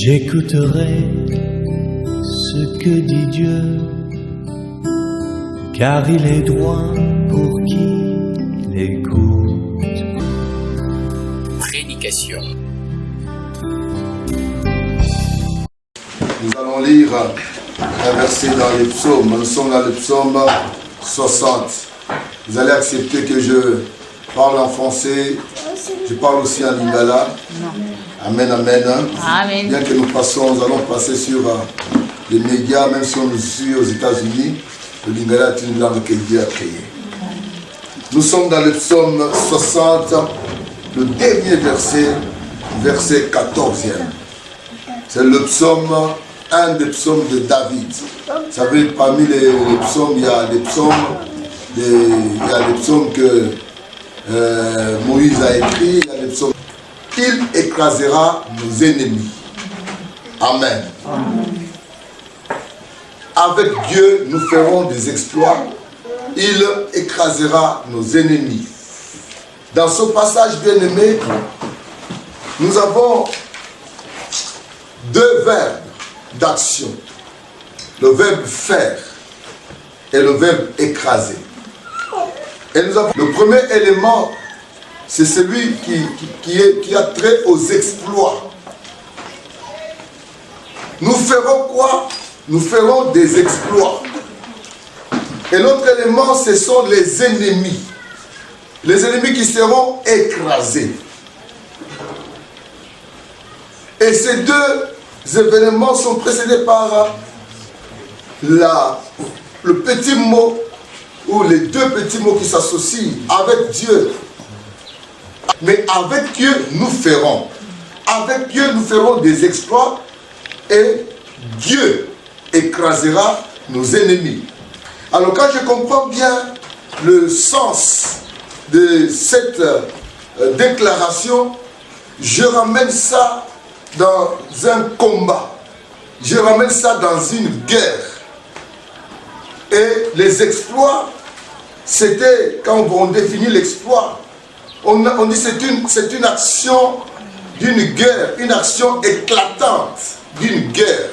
J'écouterai ce que dit Dieu, car il est droit pour qui l'écoute. Prédication. Nous allons lire un verset dans les psaumes. Nous sommes dans le psaume 60. Vous allez accepter que je parle en français. Je parle aussi en lingala. Amen, amen. Amen. Bien que nous allons passer sur les médias, même si on nous suit aux États-Unis. Le lingala est une langue que Dieu a créée. Nous sommes dans le psaume 60, le dernier verset, verset 14e. C'est le psaume, un des psaumes de David. Vous savez, parmi les psaumes, il y a des psaumes que Moïse a écrit, il y a des psaumes. Il écrasera nos ennemis. Amen. Avec Dieu, nous ferons des exploits. Il écrasera nos ennemis. Dans ce passage bien-aimé, nous avons deux verbes d'action. Le verbe faire et le verbe écraser. Et nous avons le premier élément, c'est celui qui a trait aux exploits. Nous ferons quoi? Nous ferons des exploits. Et l'autre élément, ce sont les ennemis. Les ennemis qui seront écrasés. Et ces deux événements sont précédés par le petit mot, ou les deux petits mots qui s'associent avec Dieu. Mais avec Dieu, nous ferons. Avec Dieu, nous ferons des exploits et Dieu écrasera nos ennemis. Alors quand je comprends bien le sens de cette déclaration, je ramène ça dans un combat. Je ramène ça dans une guerre. Et les exploits, c'était, quand on définit l'exploit, on dit c'est une action d'une guerre, une action éclatante d'une guerre.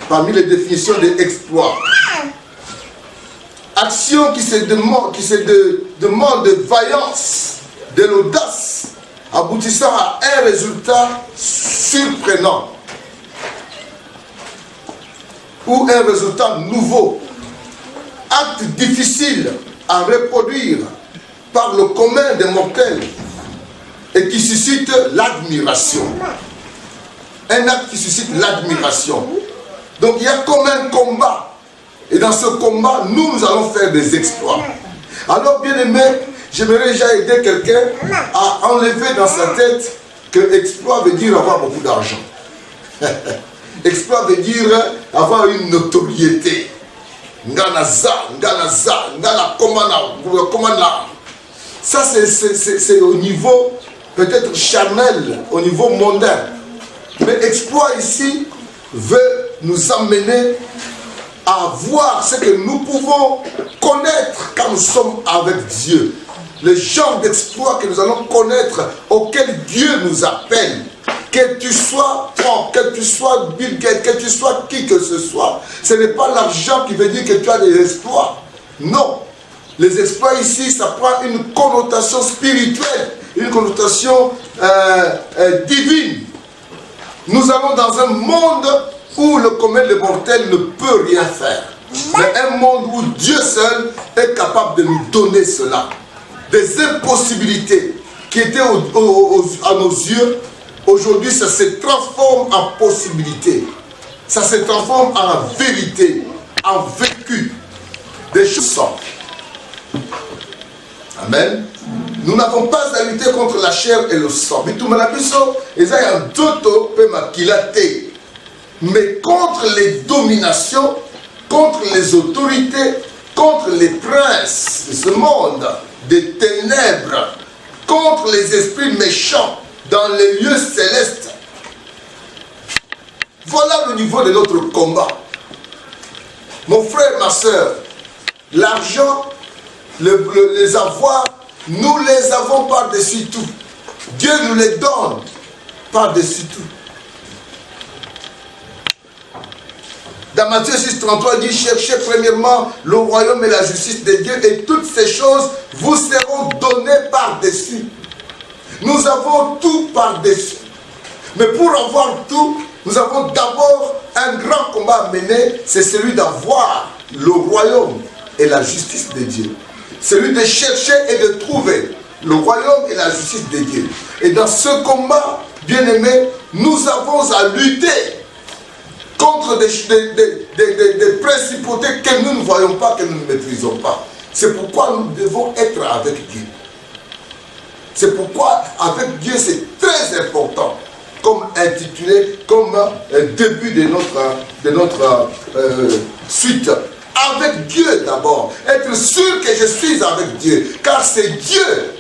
Parmi les définitions des exploits. Action qui se demande de vaillance, de l'audace, aboutissant à un résultat surprenant. Ou un résultat nouveau. Acte difficile à reproduire par le commun des mortels et qui suscite l'admiration. Un acte qui suscite l'admiration. Donc il y a comme un combat. Et dans ce combat, nous allons faire des exploits. Alors bien aimé, j'aimerais déjà aider quelqu'un à enlever dans sa tête que exploit veut dire avoir beaucoup d'argent. Exploit veut dire avoir une notoriété. Ça c'est au niveau peut-être charnel, au niveau mondain. Mais exploit ici veut nous amener à voir ce que nous pouvons connaître quand nous sommes avec Dieu. Le genre d'exploit que nous allons connaître, auquel Dieu nous appelle. Que tu sois Trump, que tu sois Bill Gates, que tu sois qui que ce soit. Ce n'est pas l'argent qui veut dire que tu as des exploits. Non. Les exploits ici, ça prend une connotation spirituelle, une connotation divine. Nous allons dans un monde où le commun des mortels ne peut rien faire. Mais un monde où Dieu seul est capable de nous donner cela. Des impossibilités qui étaient à nos yeux, aujourd'hui ça se transforme en possibilité. Ça se transforme en vérité, en vécu. Des choses sont. Amen. Nous n'avons pas à lutter contre la chair et le sang. Mais contre les dominations, contre les autorités, contre les princes de ce monde, des ténèbres, contre les esprits méchants dans les lieux célestes. Voilà le niveau de notre combat. Mon frère, ma soeur, l'argent, les avoirs, nous les avons par-dessus tout. Dieu nous les donne par-dessus tout. Dans Matthieu 6, 33, il dit, cherchez premièrement le royaume et la justice de Dieu et toutes ces choses vous seront données par-dessus. Nous avons tout par-dessus. Mais pour avoir tout, nous avons d'abord un grand combat à mener, c'est celui d'avoir le royaume et la justice de Dieu. Celui de chercher et de trouver le royaume et la justice de Dieu. Et dans ce combat, bien aimé, nous avons à lutter contre des principautés que nous ne voyons pas, que nous ne maîtrisons pas. C'est pourquoi nous devons être avec Dieu. C'est pourquoi avec Dieu c'est très important, comme intitulé, comme début de notre suite. Avec Dieu d'abord, être sûr que je suis avec Dieu, car c'est Dieu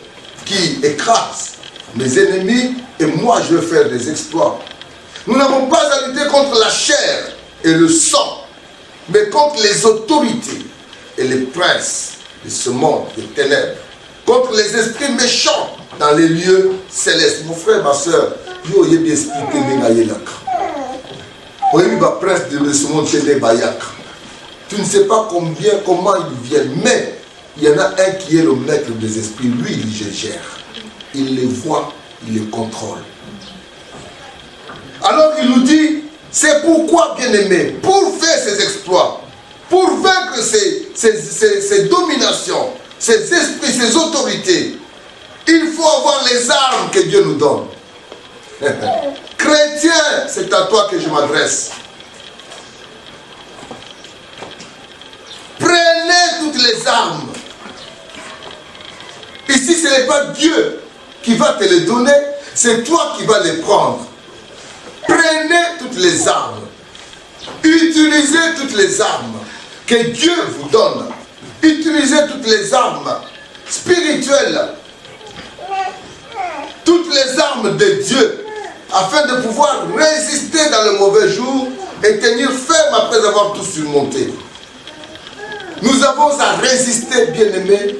qui écrase mes ennemis et moi je vais faire des exploits. Nous n'avons pas à lutter contre la chair et le sang, mais contre les autorités et les princes de ce monde de ténèbres, contre les esprits méchants dans les lieux célestes. Mon frère, ma soeur, je vais bien expliquer les princes de ce monde chez les Bayak. Tu ne sais pas comment ils viennent, mais il y en a un qui est le maître des esprits. Lui, il les gère. Il les voit, il les contrôle. Alors il nous dit, c'est pourquoi, bien-aimés, pour faire ces exploits, pour vaincre ces dominations, ces esprits, ces autorités, il faut avoir les armes que Dieu nous donne. Chrétien, c'est à toi que je m'adresse. Prenez toutes les armes. Ici, ce n'est pas Dieu qui va te les donner, c'est toi qui vas les prendre. Prenez toutes les armes. Utilisez toutes les armes que Dieu vous donne. Utilisez toutes les armes spirituelles. Toutes les armes de Dieu afin de pouvoir résister dans le mauvais jour et tenir ferme après avoir tout surmonté. Nous avons à résister, bien-aimés,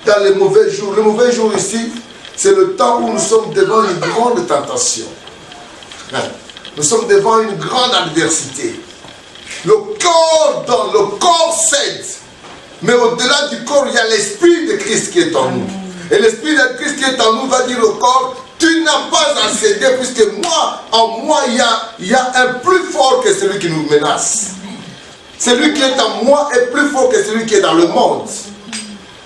dans les mauvais jours. Le mauvais jour ici, c'est le temps où nous sommes devant une grande tentation. Nous sommes devant une grande adversité. Le corps donne, le corps cède. Mais au-delà du corps, il y a l'esprit de Christ qui est en nous. Et l'esprit de Christ qui est en nous va dire au corps, tu n'as pas à céder, puisque moi, en moi, il y a un plus fort que celui qui nous menace. Celui qui est en moi est plus fort que celui qui est dans le monde.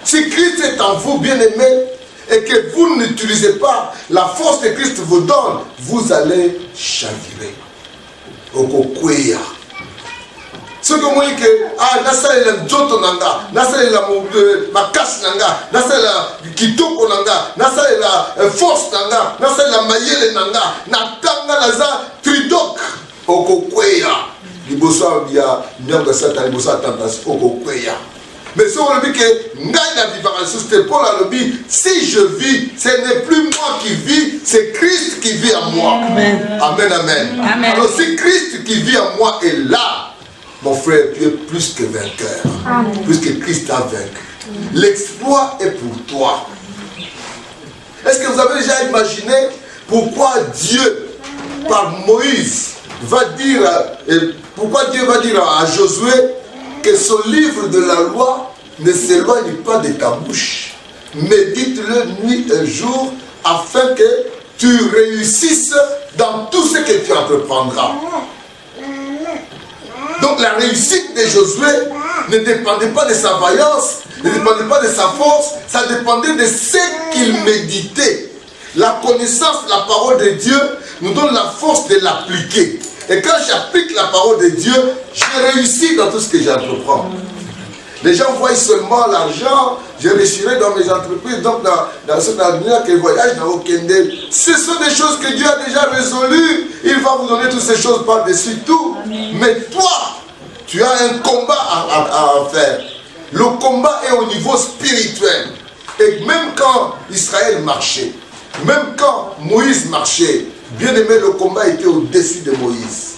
Si Christ est en vous, bien-aimés, et que vous n'utilisez pas la force que Christ vous donne, vous allez chavirer. Okokweya. Ce que moi dis que nasalela njoto nanga, nasalela makasi nanga, nasalela kitoko nanga, nasalela force nanga, nasalela mayele nanga, natanga naza tridok okokweya. Liboso ya nyanga satan liboso tentation okokweya. Mais si on dit que si je vis, ce n'est plus moi qui vis, c'est Christ qui vit en moi. Amen. Amen, amen. Amen. Alors si Christ qui vit en moi est là, mon frère, tu es plus que vainqueur. Amen. Plus que Christ a vaincu. L'exploit est pour toi. Est-ce que vous avez déjà imaginé pourquoi Dieu, par Moïse, va dire, pourquoi Dieu va dire à Josué que ce livre de la loi ne s'éloigne pas de ta bouche. Médite-le nuit et jour afin que tu réussisses dans tout ce que tu entreprendras. Donc la réussite de Josué ne dépendait pas de sa vaillance, ne dépendait pas de sa force, ça dépendait de ce qu'il méditait. La connaissance, la parole de Dieu nous donne la force de l'appliquer. Et quand j'applique la parole de Dieu, je réussis dans tout ce que j'entreprends. Les gens voient seulement l'argent, je réussirai dans mes entreprises, donc dans ce avenir que voyage dans Okende. Ce sont des choses que Dieu a déjà résolues. Il va vous donner toutes ces choses par-dessus tout. Amen. Mais toi, tu as un combat à faire. Le combat est au niveau spirituel. Et même quand Israël marchait, même quand Moïse marchait, bien aimé, le combat était au-dessus de Moïse.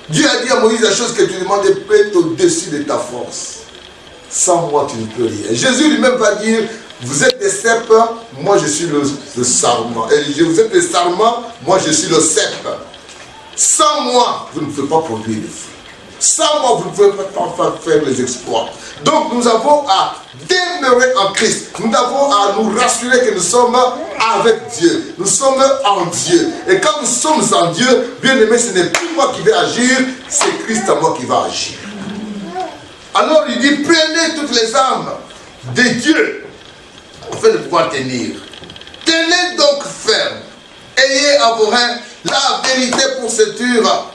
Dieu a dit à Moïse la chose que tu demandes peut être au-dessus de ta force. Sans moi, tu ne peux rien. Jésus lui-même va dire, vous êtes des cèpes, moi je suis le sarment. Et vous êtes des sarments, moi je suis le cèpe. Sans moi, vous ne pouvez pas produire de fruits. Sans moi, vous ne pouvez pas faire les exploits. Donc nous avons à demeurer en Christ. Nous avons à nous rassurer que nous sommes avec Dieu. Nous sommes en Dieu. Et quand nous sommes en Dieu, bien aimé, ce n'est plus moi qui vais agir, c'est Christ en moi qui va agir. Alors il dit, prenez toutes les âmes de Dieu afin de pouvoir tenir. Tenez donc ferme. Ayez à vos reins la vérité pour ceinture.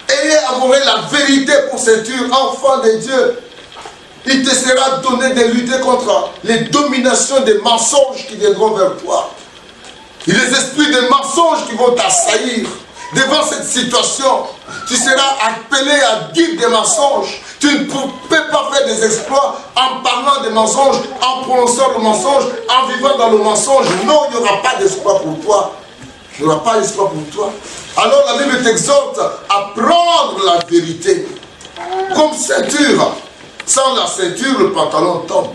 Ayez à vos reins la vérité pour ceinture, enfant de Dieu. Il te sera donné de lutter contre les dominations des mensonges qui viendront vers toi. Et les esprits de mensonges qui vont t'assaillir. Devant cette situation, tu seras appelé à dire des mensonges. Tu ne peux pas faire des exploits en parlant des mensonges, en prononçant le mensonge, en vivant dans le mensonge. Non, il n'y aura pas d'espoir pour toi. Il n'y aura pas d'espoir pour toi. Alors la Bible t'exhorte à prendre la vérité comme ceinture. Sans la ceinture, le pantalon tombe.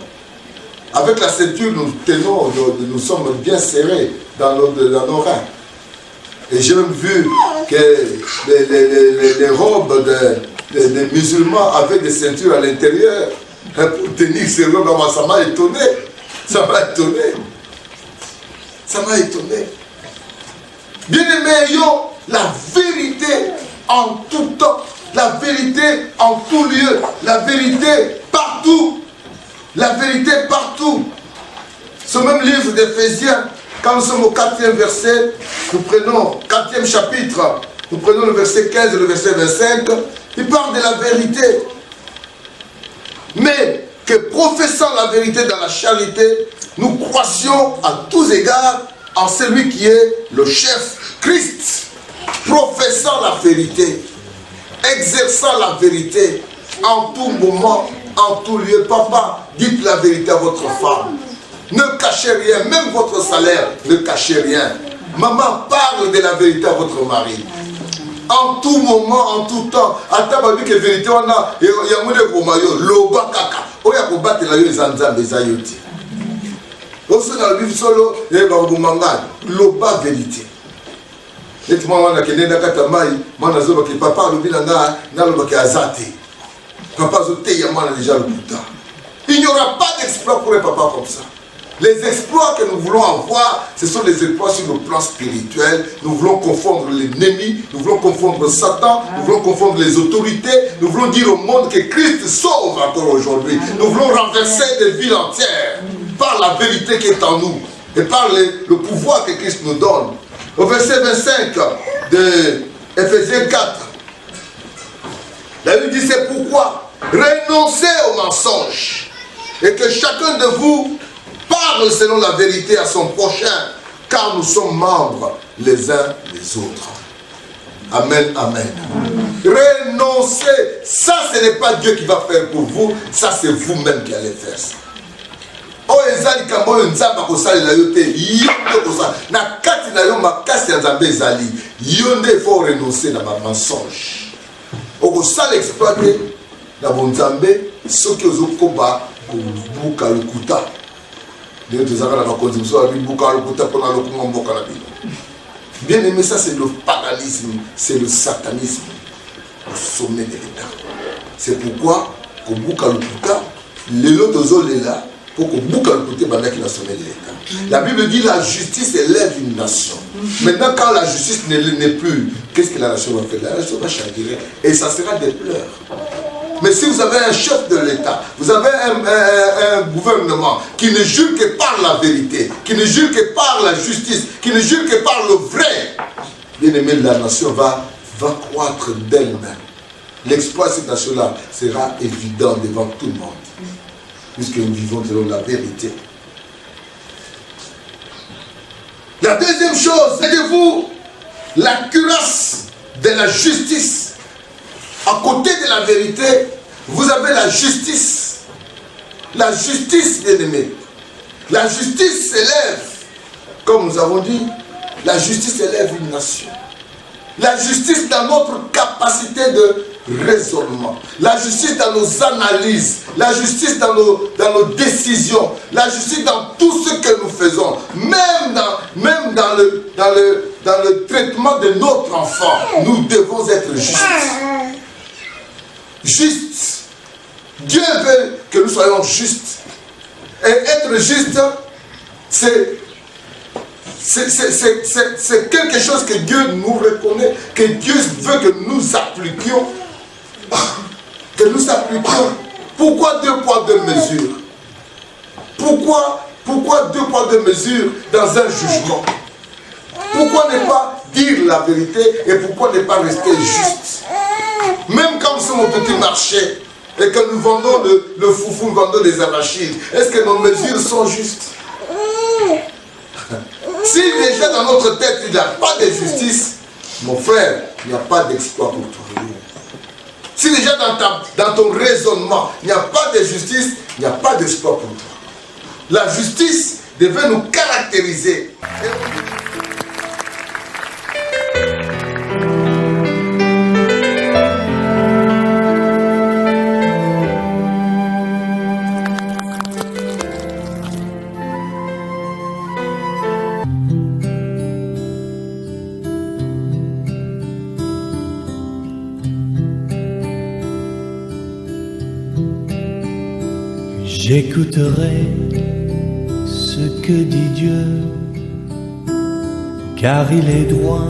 Avec la ceinture, nous tenons, nous sommes bien serrés dans nos reins. Et j'ai même vu que les robes des musulmans avaient des ceintures à l'intérieur pour tenir ces robes. Ça m'a étonné. Ça m'a étonné. Ça m'a étonné. Bien-aimés, ayons la vérité en tout temps. La vérité en tout lieu. La vérité partout. La vérité partout. Ce même livre d'Éphésiens, quand nous sommes au 4e verset, nous prenons 4e chapitre, nous prenons le verset 15 et le verset 25, il parle de la vérité. Mais que professant la vérité dans la charité, nous croissions à tous égards en celui qui est le chef, Christ. Professant la vérité, exerçant la vérité en tout moment, en tout lieu. Papa, dites la vérité à votre femme. Ne cachez rien, même votre salaire, ne cachez rien. Maman, parle de la vérité à votre mari. En tout moment, en tout temps. Attends, que vérité, on a. Il y a un peu de loba kaka. On a pour battre la zanzambe zayoti. Aussi dans le livre solo, il y a un loba vérité. Et tu m'as dit que papa papa il n'y aura pas d'exploit pour un papa comme ça. Les exploits que nous voulons avoir, ce sont les exploits sur le plan spirituel. Nous voulons confondre l'ennemi, nous voulons confondre Satan, nous voulons confondre les autorités, nous voulons dire au monde que Christ sauve encore aujourd'hui. Nous voulons renverser des villes entières par la vérité qui est en nous et par le pouvoir que Christ nous donne. Au verset 25 de Éphésiens 4, la Bible dit, c'est pourquoi renoncez aux mensonges et que chacun de vous parle selon la vérité à son prochain, car nous sommes membres les uns des autres. Amen, amen. Renoncez, ça ce n'est pas Dieu qui va faire pour vous, ça c'est vous-même qui allez faire ça. Oh, ezali kambo nzamba kosalela yo te yonde kosa na kati na yo makasi ya nzambe ezali yonde il faut renoncer na ba mensonge okosala exploiter na bonzambe soki ozokoba kobuka lokuta de tozaka na bakonzi mosusu abi buka lokuta mpona lokunga mboka na bino. Bien aimé, ça c'est le paganisme, c'est le satanisme au sommet de l'état. C'est pourquoi kobuka lokuta lelo tozolela pour que beaucoup de côté bandaki na sommet de l'État. La Bible dit la justice élève une nation. Maintenant, quand la justice n'est plus, qu'est-ce que la nation va faire? La nation va chavirer et ça sera des pleurs. Mais si vous avez un chef de l'État, vous avez un gouvernement qui ne jure que par la vérité, qui ne jure que par la justice, qui ne jure que par le vrai, bien aimé, la nation va croître d'elle-même. L'exploit de cette nation-là sera évident devant tout le monde. Puisque nous vivons selon la vérité. La deuxième chose, c'est de vous la cuirasse de la justice. À côté de la vérité, vous avez la justice. La justice, bien aimé. La justice s'élève. Comme nous avons dit, la justice élève une nation. La justice dans notre capacité de raisonnement. La justice dans nos analyses. La justice dans nos décisions. La justice dans tout ce que nous faisons. Même dans le traitement de notre enfant. Nous devons être justes. Justes. Dieu veut que nous soyons justes. Et être juste, c'est quelque chose que Dieu nous reconnaît, que Dieu veut que nous appliquions. Que nous appliquions. Pourquoi 2 poids 2 mesures? Pourquoi 2 poids 2 mesures dans un jugement? Pourquoi ne pas dire la vérité et pourquoi ne pas rester juste? Même quand nous sommes au petit marché et que nous vendons le foufou, nous vendons les arachides, est-ce que nos mesures sont justes? Si déjà dans notre tête il n'y a pas de justice, mon frère, il n'y a pas d'exploit pour toi. Si déjà dans ton raisonnement il n'y a pas de justice, il n'y a pas d'exploit pour toi. La justice devait nous caractériser. J'écouterai ce que dit Dieu, car il est droit